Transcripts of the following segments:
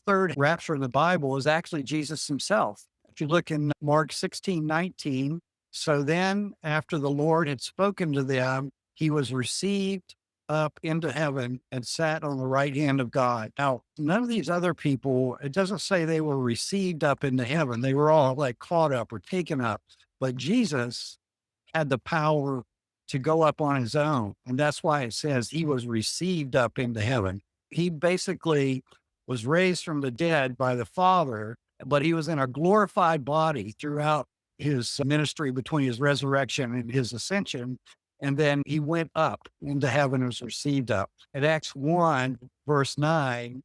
third rapture in the Bible is actually Jesus himself. If you look in Mark 16:19, so then after the Lord had spoken to them, he was received up into heaven and sat on the right hand of God. Now, none of these other people, it doesn't say they were received up into heaven. They were all like caught up or taken up. But Jesus had the power to go up on his own. And that's why it says he was received up into heaven. He basically was raised from the dead by the Father, but he was in a glorified body throughout his ministry between his resurrection and his ascension. And then he went up into heaven and was received up. In Acts 1, verse 9,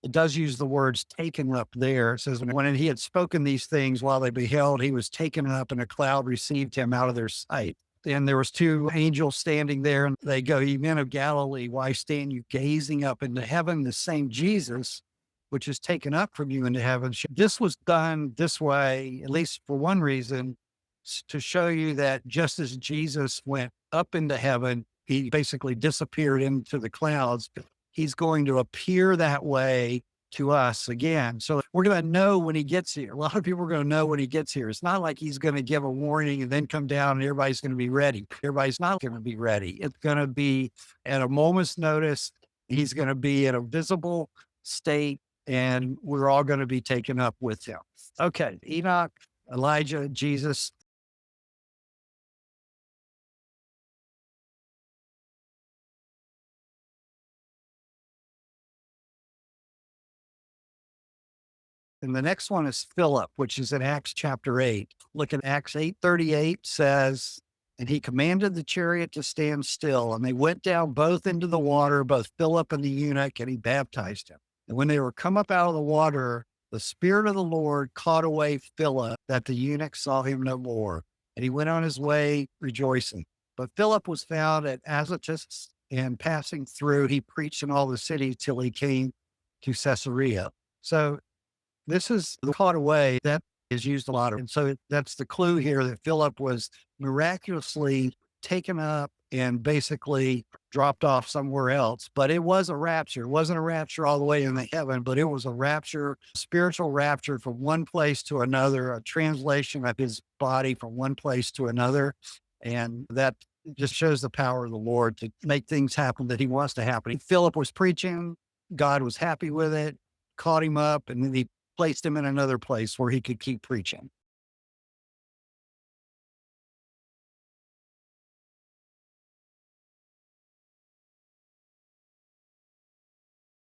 it does use the words taken up there. It says, when he had spoken these things while they beheld, he was taken up and a cloud received him out of their sight. And there was two angels standing there and they go, ye men of Galilee, why stand you gazing up into heaven? The same Jesus, which is taken up from you into heaven. This was done this way, at least for one reason, to show you that just as Jesus went up into heaven, he basically disappeared into the clouds. He's going to appear that way to us again. So we're going to know when he gets here. A lot of people are going to know when he gets here. It's not like he's going to give a warning and then come down and everybody's going to be ready. Everybody's not going to be ready. It's going to be at a moment's notice. He's going to be in a visible state and we're all going to be taken up with him. Okay. Enoch, Elijah, Jesus. And the next one is Philip, which is in Acts chapter 8. Look at Acts 8:38 says, and he commanded the chariot to stand still. And they went down both into the water, both Philip and the eunuch, and he baptized him. And when they were come up out of the water, the Spirit of the Lord caught away Philip, that the eunuch saw him no more. And he went on his way rejoicing. But Philip was found at Azotus, and passing through, he preached in all the cities till he came to Caesarea. So this is the caught away that is used a lot. And so that's the clue here that Philip was miraculously taken up and basically dropped off somewhere else. But it was a rapture. It wasn't a rapture all the way into heaven, but it was a rapture, spiritual rapture from one place to another, a translation of his body from one place to another. And that just shows the power of the Lord to make things happen that he wants to happen. Philip was preaching. God was happy with it, caught him up, and then he placed him in another place where he could keep preaching.